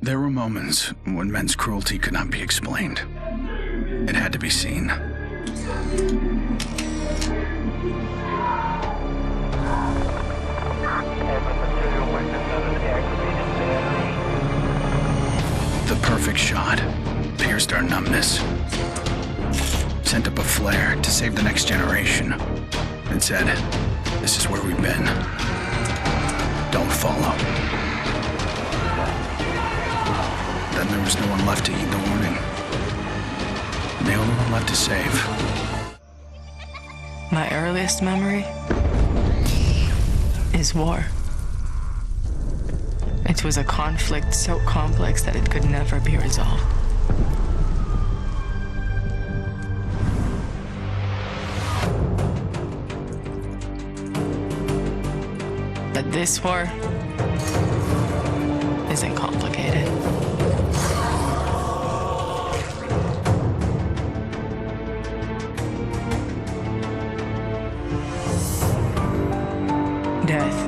There were moments when men's cruelty could not be explained. It had to be seen. The perfect shot pierced our numbness, sent up a flare to save the next generation, and said, "This is where we've been. Don't follow." Then there was no one left to heed the warning. The only one left to save. My earliest memory is war. It was a conflict so complex that it could never be resolved. But this war isn't complicated. Death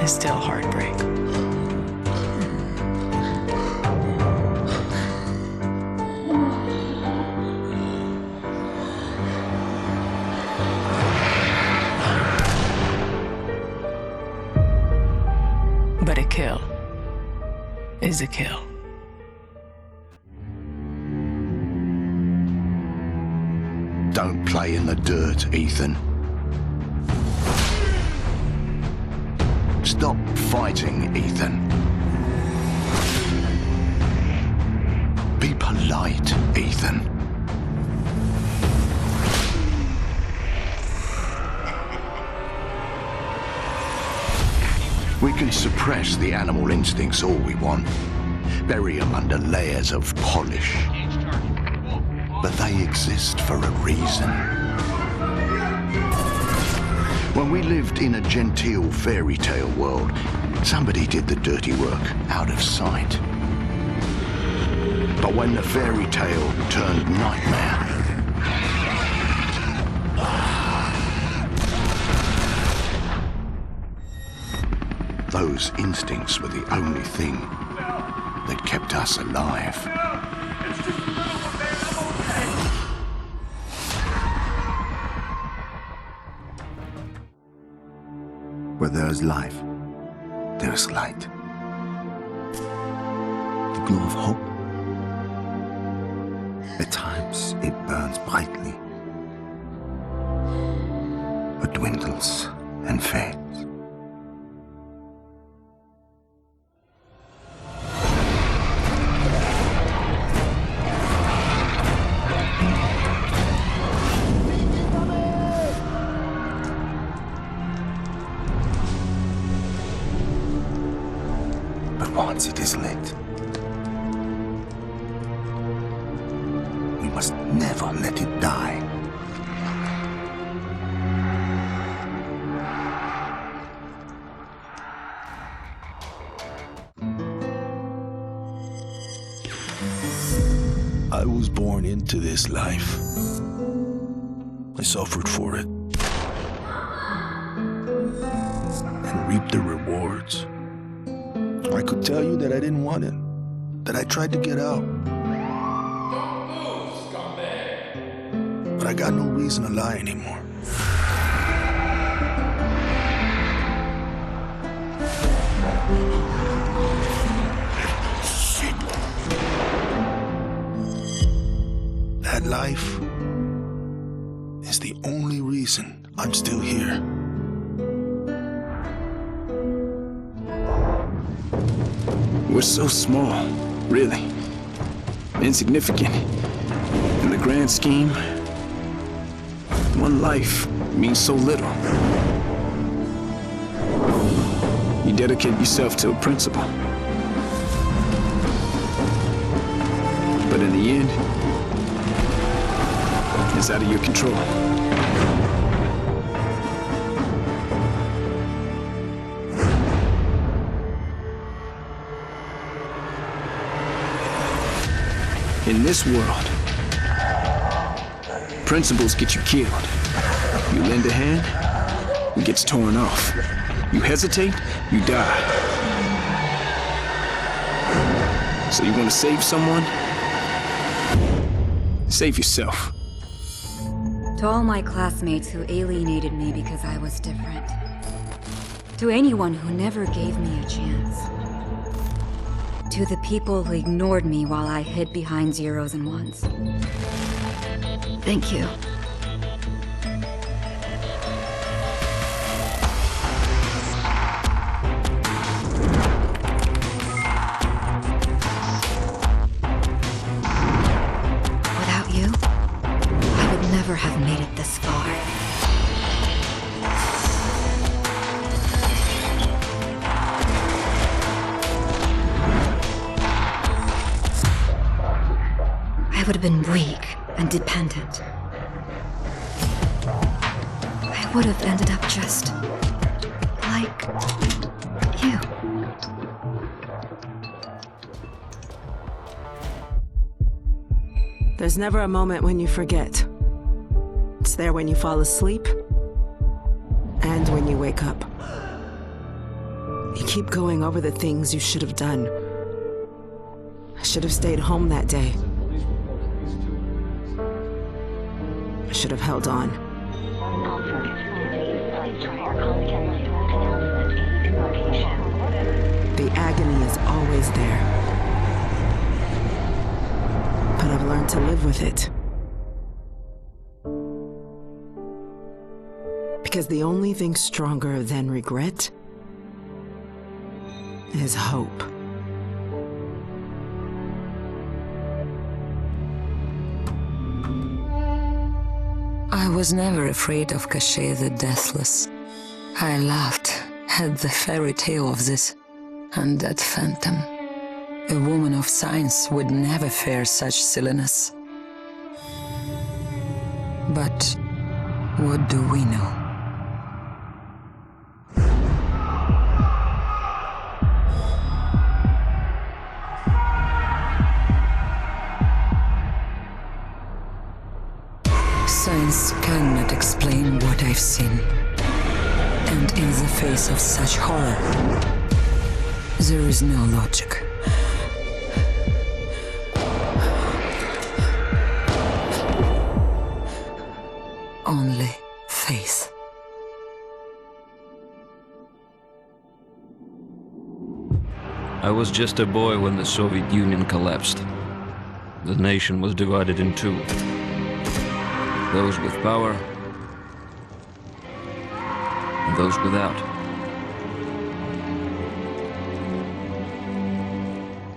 is still heartbreak. But a kill is a kill. Don't play in the dirt, Ethan. Stop fighting, Ethan. Be polite, Ethan. We can suppress the animal instincts all we want, bury them under layers of polish. But they exist for a reason. When we lived in a genteel fairy tale world, somebody did the dirty work out of sight. But when the fairy tale turned nightmare, those instincts were the only thing that kept us alive. Where there is life, there is light. The glow of hope. At times it burns brightly, but dwindles and fades. Once it is lit, we must never let it die. I was born into this life. I suffered for it and reaped the rewards. I could tell you that I didn't want it, that I tried to get out. Don't move, scumbag! But I got no reason to lie anymore. Shit. That life is the only reason I'm still here. We're so small, really. Insignificant. In the grand scheme, one life means so little. You dedicate yourself to a principle. But in the end, it's out of your control. In this world, principles get you killed. You lend a hand, it gets torn off. You hesitate, you die. So you want to save someone? Save yourself. To all my classmates who alienated me because I was different. To anyone who never gave me a chance. To the people who ignored me while I hid behind zeros and ones. Thank you. Without you, I would never have made it this far. I would have been weak and dependent. I would have ended up just like you. There's never a moment when you forget. It's there when you fall asleep and when you wake up. You keep going over the things you should have done. I should have stayed home that day. I should have held on. The agony is always there. But I've learned to live with it. Because the only thing stronger than regret is hope. I was never afraid of Cachet the Deathless. I laughed at the fairy tale of this undead phantom. A woman of science would never fear such silliness. But what do we know? Science cannot explain what I've seen. And in the face of such horror, there is no logic. Only faith. I was just a boy when the Soviet Union collapsed. The nation was divided in two. Those with power and those without.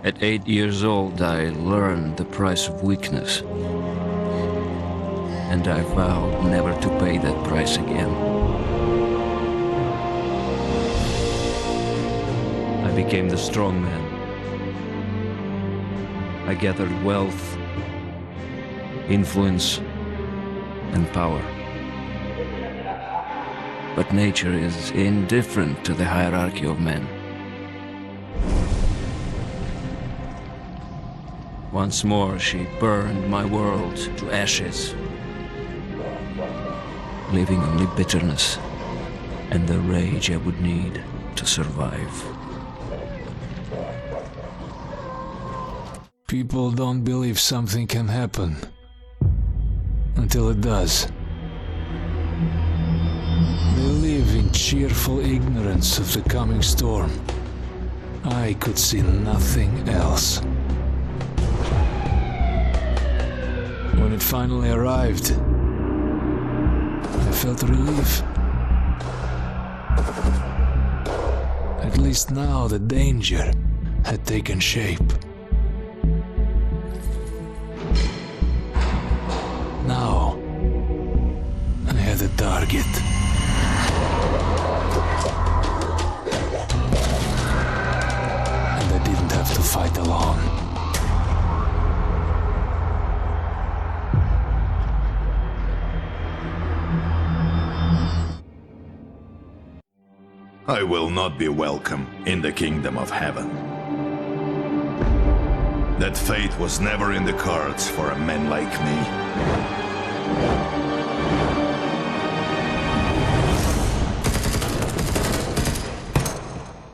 At 8 years old, I learned the price of weakness. And I vowed never to pay that price again. I became the strong man. I gathered wealth, influence, and power. But nature is indifferent to the hierarchy of men. Once more, she burned my world to ashes, leaving only bitterness and the rage I would need to survive. People don't believe something can happen until it does. They live in cheerful ignorance of the coming storm. I could see nothing else. When it finally arrived, I felt relief. At least now the danger had taken shape. Now, I had a target. And I didn't have to fight alone. I will not be welcome in the kingdom of heaven. That fate was never in the cards for a man like me.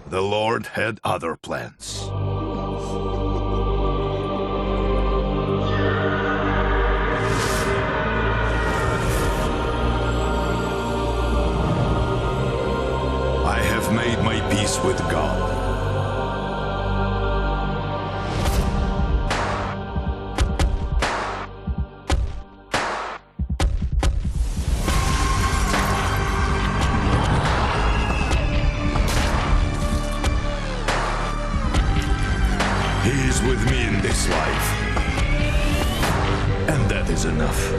The Lord had other plans. peace with God. He is with me in this life. And that is enough.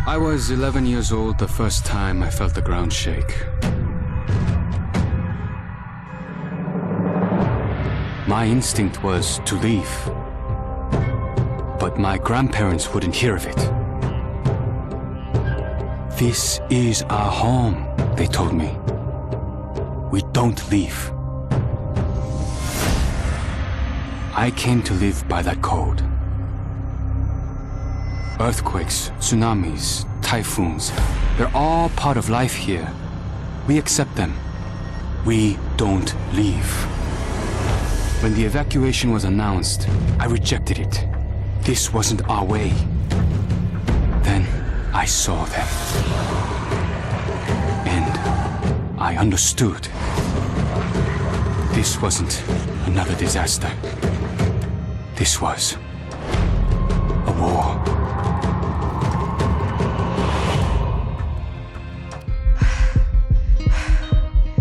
I was 11 years old the first time I felt the ground shake. My instinct was to leave. But my grandparents wouldn't hear of it. This is our home, they told me. We don't leave. I came to live by that code. Earthquakes, tsunamis, typhoons, they're all part of life here. We accept them. We don't leave. When the evacuation was announced, I rejected it. This wasn't our way. Then I saw them. And I understood. This wasn't another disaster. This was a war.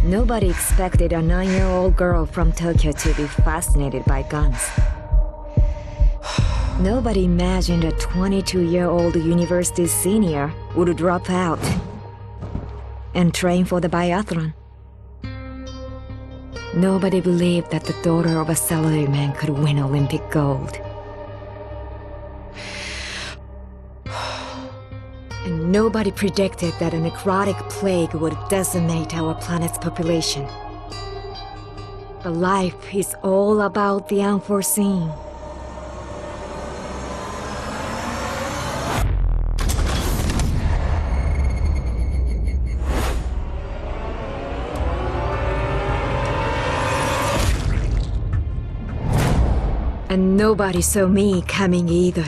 Nobody expected a 9-year-old girl from Tokyo to be fascinated by guns. Nobody imagined a 22-year-old university senior would drop out and train for the biathlon. Nobody believed that the daughter of a salaryman could win Olympic gold. And nobody predicted that a necrotic plague would decimate our planet's population. But life is all about the unforeseen. And nobody saw me coming either.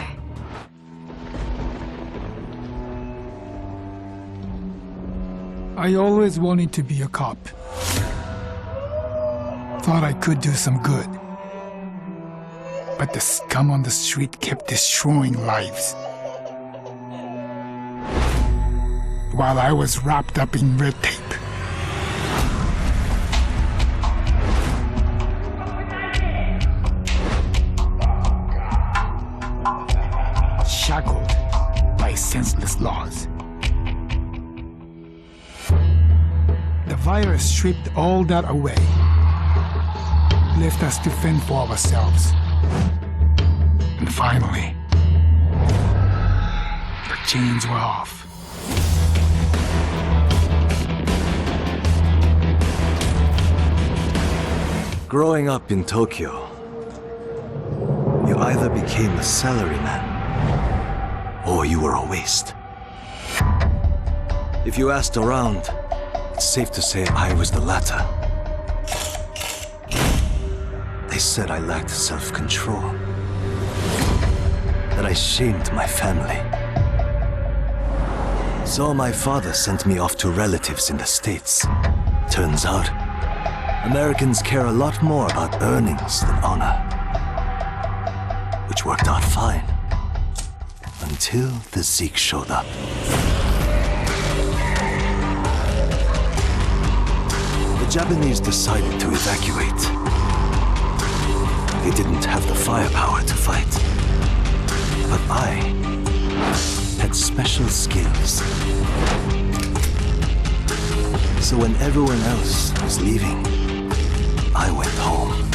I always wanted to be a cop. Thought I could do some good. But the scum on the street kept destroying lives. While I was wrapped up in red tape. Shackled by senseless laws. The virus stripped all that away, left us to fend for ourselves. And finally, the chains were off. Growing up in Tokyo, you either became a salaryman or you were a waste. If you asked around, it's safe to say I was the latter. They said I lacked self-control, that I shamed my family. So my father sent me off to relatives in the States. Turns out, Americans care a lot more about earnings than honor. Which worked out fine. Until the Zeke showed up. The Japanese decided to evacuate. They didn't have the firepower to fight. But I had special skills. So when everyone else was leaving, I went home.